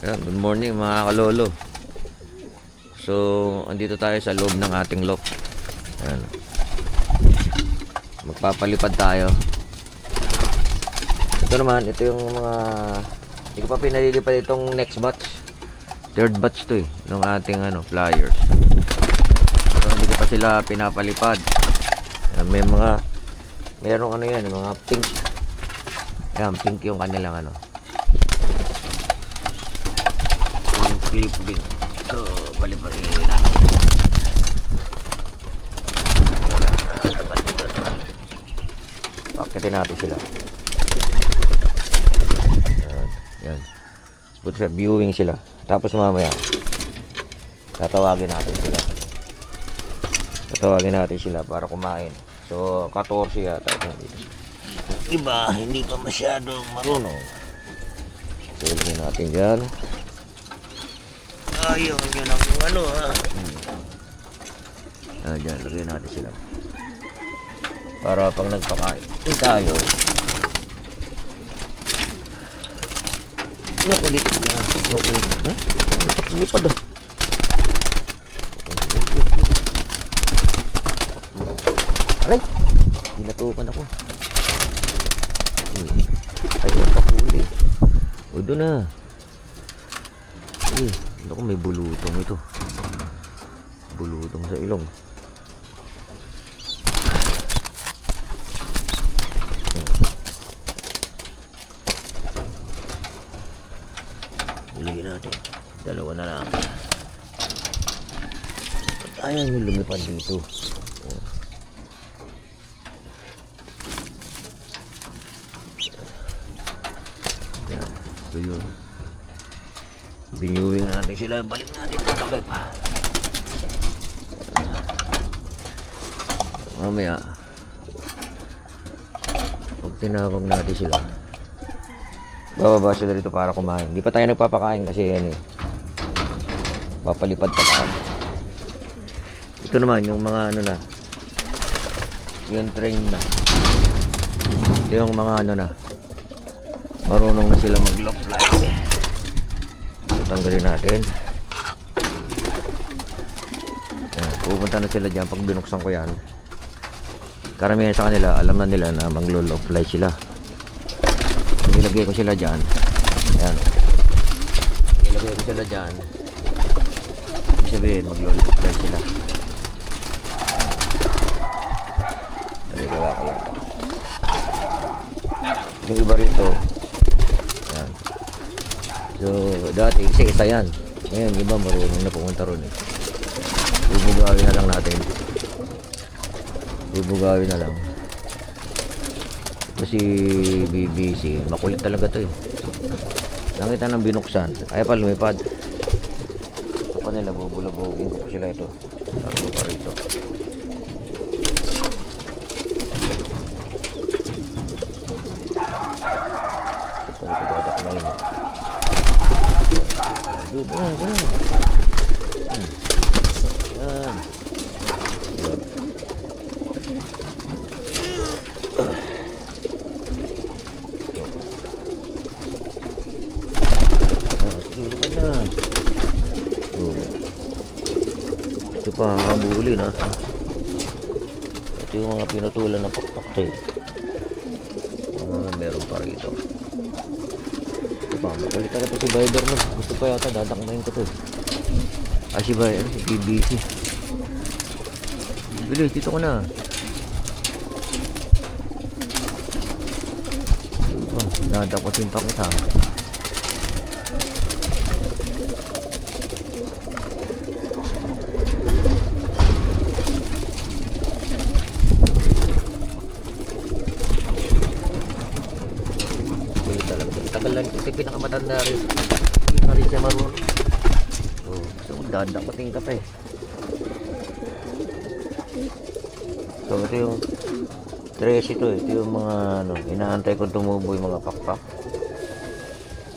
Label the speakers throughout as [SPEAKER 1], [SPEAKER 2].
[SPEAKER 1] Ayan, good morning mga kalolo. So, andito tayo sa loob ng ating loft. Ayan. Magpapalipad tayo. Ito naman, ito yung mga hindi ko pa pinalilipad itong next batch. Third batch to ng ating flyers. So, hindi ko pa sila pinapalipad. Ayan, merong yan, mga pink. Ayan, pink yung kanilang clip din. So, paliparin natin. Pakitin natin sila. Yan. Put sa viewing sila. Tapos mamaya, tatawagin natin sila para kumain. So, 14 yata. Iba, hindi pa masyadong marunong. So, ilagay natin dyan. Ayaw nyo ng dyan, lagyan natin sila para pag nagpakain tayo nakulit lipad aray, hinatukan ako ay napakuli o doon na ako may bulutong ito. Bulutong sa ilong. Ilagay natin. Dalawa na lang. Ayaw yung lumipad dito. Yan. So yun. Binuwing natin sila, balik natin ito takip. Mamaya pag tinawag natin sila, bababa sila dito para kumain. Hindi pa tayo nagpapakain kasi papalipad pa tayo. Ito naman yung mga yung train na. Ito yung mga marunong na sila mag-lock flight. Tanggalin natin. Pupunta na sila dyan pag binuksan ko yan. Karamihan sa kanila, alam na nila na maglo-low fly sila. Nilagay ko sila dyan. Ayan. Nilagay ko sila dyan. Ibig sabihin, maglo-low fly sila. Naligawa ko yan. Yung iba rito, ayan. So, dati isa-isa yan. Ngayon, iba marunong na pumunta ron Bubugawin na lang natin. Bubugawin na lang. Kasi BBC, makulit talaga to Nakita ng binuksan. Kaya pa lumipad. Ito pa nila, bubulabogin ko sila ito. Sabi pa rito. Ito dadak na yun. Yan. Ito pa ang kabuli na. Ito yung mga pinutulan na pakpak meron pa rito. Makulit talaga ito si Viber mo. Gusto pa yata dadakmayin ko to si Viber, si BBC. Bilis, dito ko na. Dadakwasin pa kita. Ito pinakamatanda rin. Hindi na rin siya marunong. So dadakpating ka pa So ito yung 13 ito Ito yung mga inaantay ko tumubo yung mga pakpak.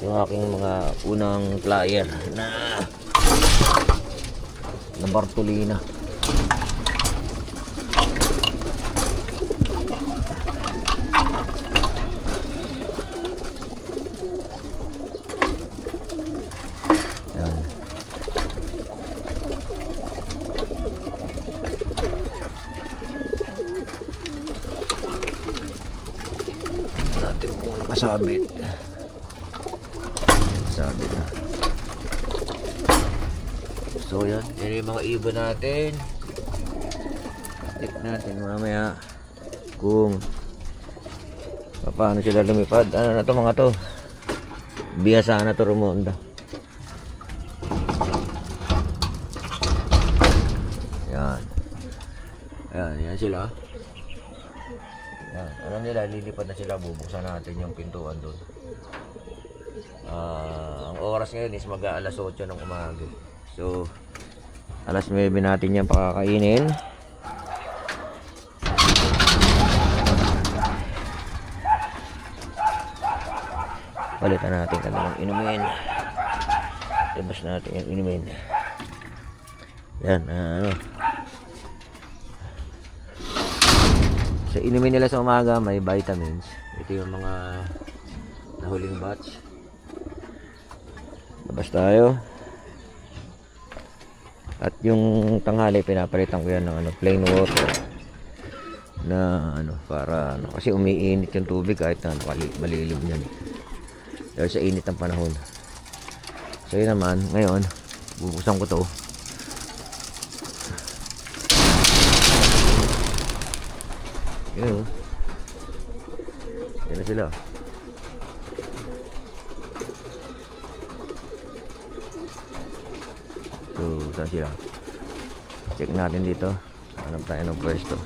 [SPEAKER 1] Yung aking mga unang flyer na Bartolina. nakasabit. Sabit na. So yan, yan yung mga ibon natin. Check natin mamaya kung paano sila lumipad. Ano na to mga to? Biyasa na to rumonda. Yan. Yan sila. Yan. Alam nila, lilipad na sila. Bubuksan natin yung pintuan doon. Ang oras ngayon is mag-aalas 8 ng umaga. So, alas 9 natin yan pakakainin. Palitan natin kanilang inumin. Labas natin yung inumin. Yan, ano. Sa inumin nila sa umaga, may vitamins. Ito yung mga nahuling batch. Labas tayo. At yung tanghali, pinapalitan ko yan ng ano, plain water. Na ano, para ano, kasi umiinit yung tubig kahit na malilim yan. Dahil sa init ng panahon. So yun naman, ngayon bubuksan ko to. Yun. Yan na sila. So saan sila? Check natin dito. Hanap tayo ng pwesto.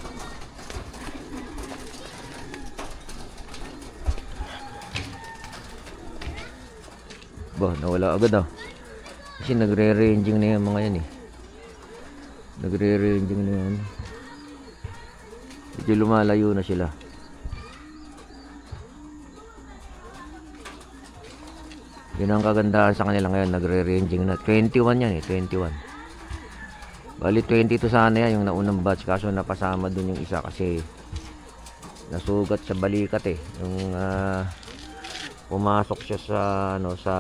[SPEAKER 1] Bah, nawala agad ah. Kasi nagre-ranging na yung mga yan eh. Nagre-ranging na yan. Medyo lumalayo na sila. Yun ang kagandahan sa kanila ngayon. Nagre-ranging na. 21 yan eh. 21. Bali 22 sana yan yung naunang batch. Kaso napasama dun yung isa kasi nasugat sa balikat eh. Yung pumasok siya sa ano, sa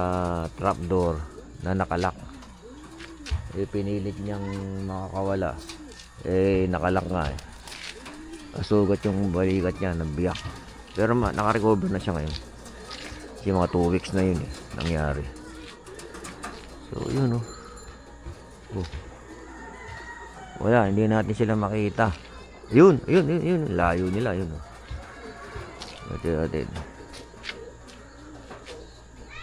[SPEAKER 1] trapdoor na nakalak. Eh pinilit niyang makakawala. Eh nakalak nga eh. Nasugat yung balikat niya, nabiyak. Pero naka-recover na siya ngayon. Kasi mga 2 weeks na yun eh, nangyari. So yun oh. Oh. Wala, hindi natin sila makita. Yun. Layo nila, yun oh. Natin.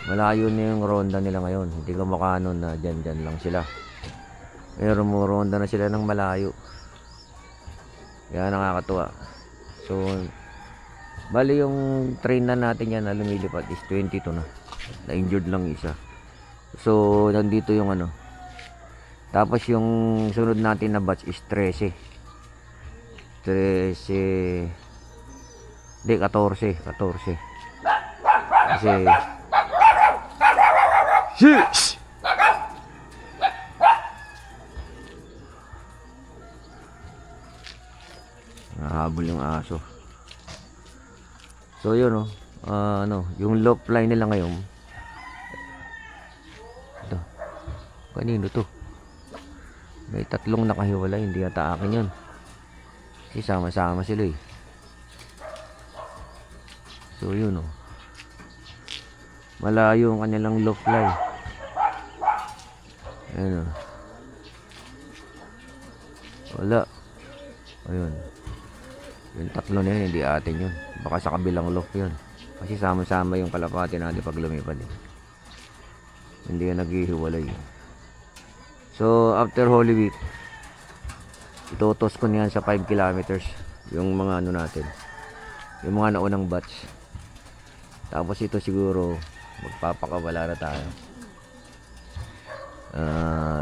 [SPEAKER 1] Malayo na yung ronda nila ngayon. Hindi ka makano na dyan lang sila. Pero ronda na sila ng malayo. Kaya nakakatuwa. So, bali yung train na natin yan na lumilipad is 22 na. Na-injured lang isa. So, nandito yung ano. Tapos yung sunod natin na batch is 13. 13. Hindi, 14. Kasi Sheesh! Nahabol yung aso. So yun oh. Ano, yung low fly nila ngayon. Ito. Kanino to? May 3 nakahiwalay, hindi ata akin yun. Kasi sama-sama sila eh. So yun oh. Malayo ang kanilang low fly. Ayan o. Wala. Ayun. Yung 3 na yun, hindi atin yun. Baka sa kabilang loft yun. Kasi sama-sama yung kalapati natin pag lumipad. Hindi yan naghihiwalay. So, after Holy Week, itutos ko niyan sa 5 kilometers. Yung mga ano natin. Yung mga naunang batch. Tapos ito siguro, magpapakawala na tayo.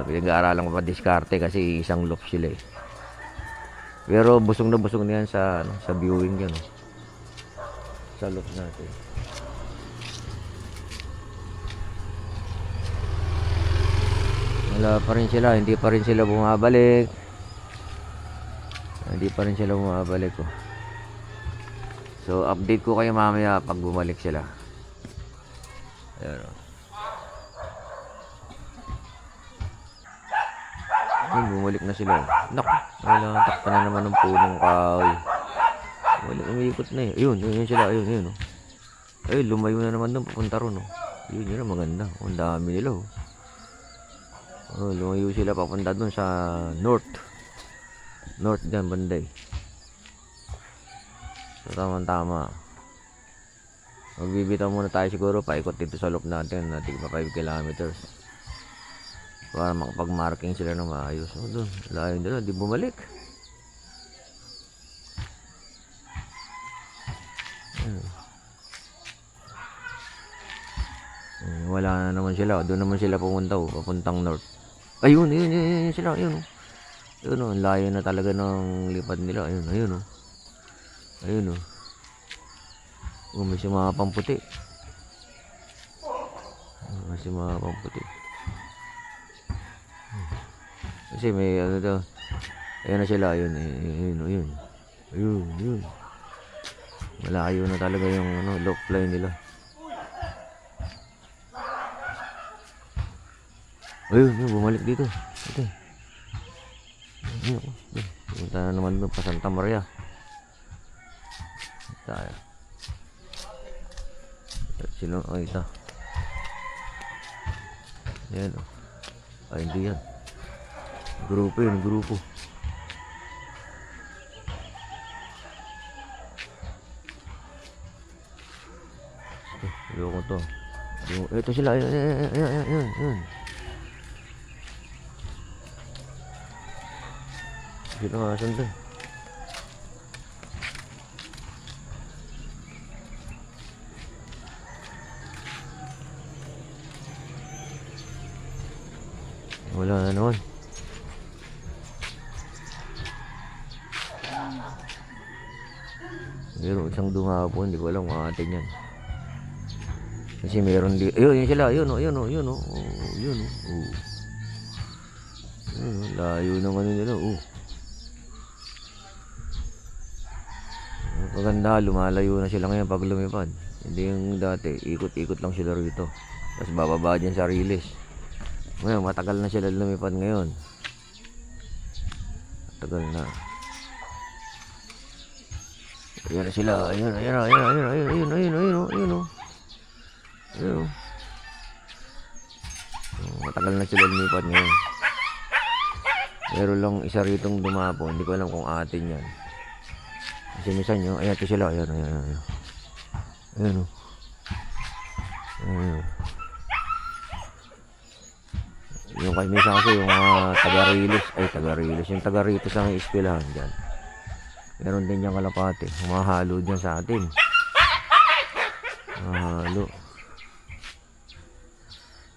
[SPEAKER 1] Pinag-aaralan ko pa diskarte kasi isang loop sila eh. Pero busog na yan sa ano, sa viewing yan. Sa loop natin. Wala pa rin sila, hindi pa rin sila bumabalik. Oh. So update ko kayo mamaya pag bumalik sila. Ayan o. Bumalik na sila. Naku, wala, takpan na naman ng punong kahoy. Umiikot na eh. Ayun sila, ayun. Ay, lumayo na naman doon, papunta ron, oh. Yun ang maganda. Oh, ang dami nila, oh. Oh, lumayo sila papunta doon sa north. North dyan, banday. So, tama-tama. Magbibitaw muna tayo siguro, paikot dito sa loop natin, natin pa 5 kilometers. Para makapag-marking sila ng maayos. Oh, doon, layo nila, di bumalik. Wala na naman sila. Doon naman sila pumunta, oh, papuntang north. Ayun, yun sila, ayun, oh. Ayun, oh, layo na talaga ng lipad nila. Ayun, ayun, oh. Ayun, oh. Oh, may sumapang puti. May sumapang puti. Kasi may ano daw. Ayun na sila, ayun, ayun, ayun. Ayun, ayun. Malayo na talaga yung ano, lock line nila. Ayun, bumalik dito. Ito. Ayun, pumunta na naman doon pa Santa Maria. Tayo. Sino? Ay, ito. Yan, oh. Ay, hindi yan. Grupo yun, grupo. Ayoko to. Ito sila, ayun. Dito nga, asan doon? Wala na naman. Meron isang dumapo, hindi ko alam kung atin yan. Kasi meron di, ayun sila, ayun, ayun, ayun, ayun, layo ng ano nila, maganda, lumalayo na sila ngayon pag lumipad. Hindi yung dati, ikot-ikot lang sila rito. Tapos bababa dyan sa release. Ngayon, matagal na sila lumipad ngayon. Matagal na. Ayan na sila, ayun. Matagal na sila lumipad ngayon. Meron lang isa ritong dumapo, hindi ko alam kung atin yan. Kasi minsan nyo, ayan ito sila, ayan. Ayan, oh. Ayan. Yung kay minsan kasi yung taga-rilis, yung taga-rito sa may ispilahan dyan. Meron din yung kalapate, humahalo dyan sa atin. Humahalo.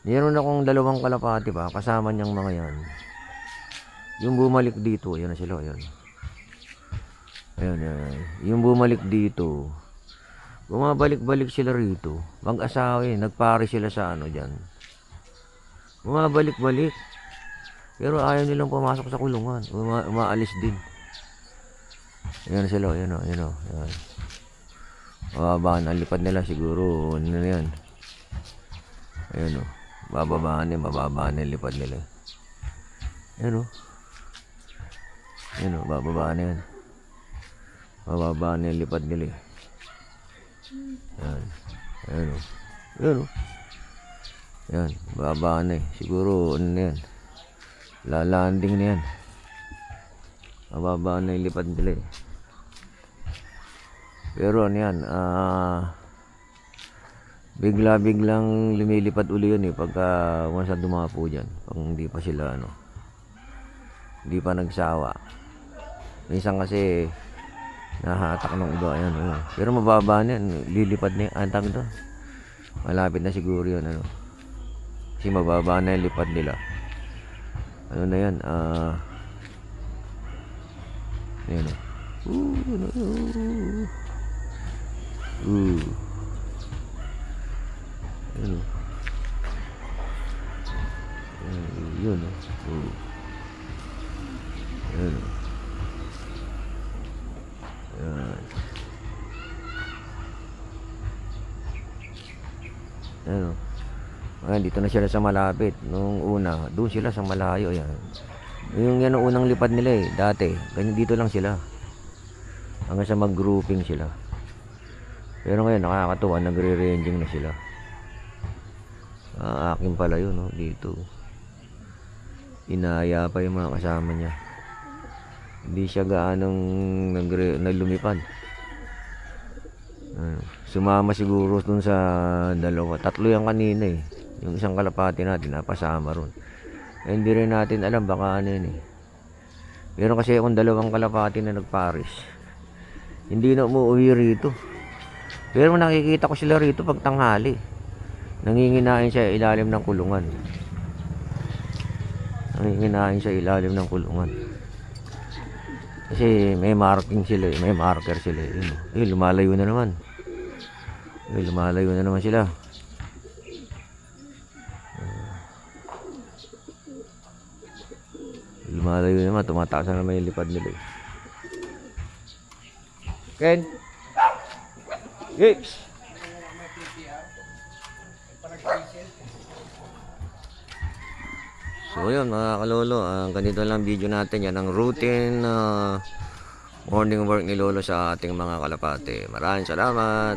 [SPEAKER 1] Meron akong dalawang kalapate pa, kasama niyang mga yan. Yung bumalik dito, ayan na sila, ayan. Ayan. Yung bumalik dito, bumabalik-balik sila rito. Mag-asawa nagpare sila sa ano dyan. Bumabalik-balik. Pero ayaw nilang pumasok sa kulungan. Umaalis din. Ayan sila, ayan. Bababa na, lipad nila siguro. Ano na yan. Ayan, oh. Bababa na, lipad nila. Ayan, oh. Ayan, oh, bababa na yan. Bababa na yung lipad nila. Ayan, oh. Ayan, bababa na eh. Siguro, ano na yan. Lalanding na yan. Bababa na yung lipad nila eh. Pero ano yan, biglang lumilipad uli yun eh. Pagka once na dumapo dyan. Pag hindi pa sila, hindi pa nagsawa. Minsan kasi, nahatak ng iba, ayan, pero mababa na yan, lilipad na yan, antang ito, malapit na siguro yun, kasi mababa na yung lipad nila, ano na yan, ayan, yun, Ayan. Ayan, dito na sila sa malapit. Nung una, doon sila sa malayo. Ayan. Yung yan ang unang lipad nila eh. Dati, ganyan dito lang sila. Hanggang sa mag-grouping sila. Pero ngayon nakakatuwa, nagre-ranging na sila. Akin pala yun, no? Dito. Inaya pa yung mga kasama niya. Hindi siya gaanong naglumipad. Sumama siguro dun sa dalawa. Tatlo yung kanina eh. Yung isang kalapati natin, napasama ron. Eh, hindi rin natin alam, baka ano yun eh. Meron kasi akong dalawang kalapati na nagparis. Hindi na umuwi rito. Pero nakikita ko sila rito pag tanghali. Nanginginain siya ilalim ng kulungan. Nanginginain siya ilalim ng kulungan. Kasi may marking sila, may marker sila. Lumalayo na naman. Lumalayo na naman sila. Lumalayo naman, tumataas na naman yung lipad nila. Ken? Yes! So yun mga kalolo, ganito lang video natin yan ang routine morning work ni Lolo sa ating mga kalapate. Maraming salamat.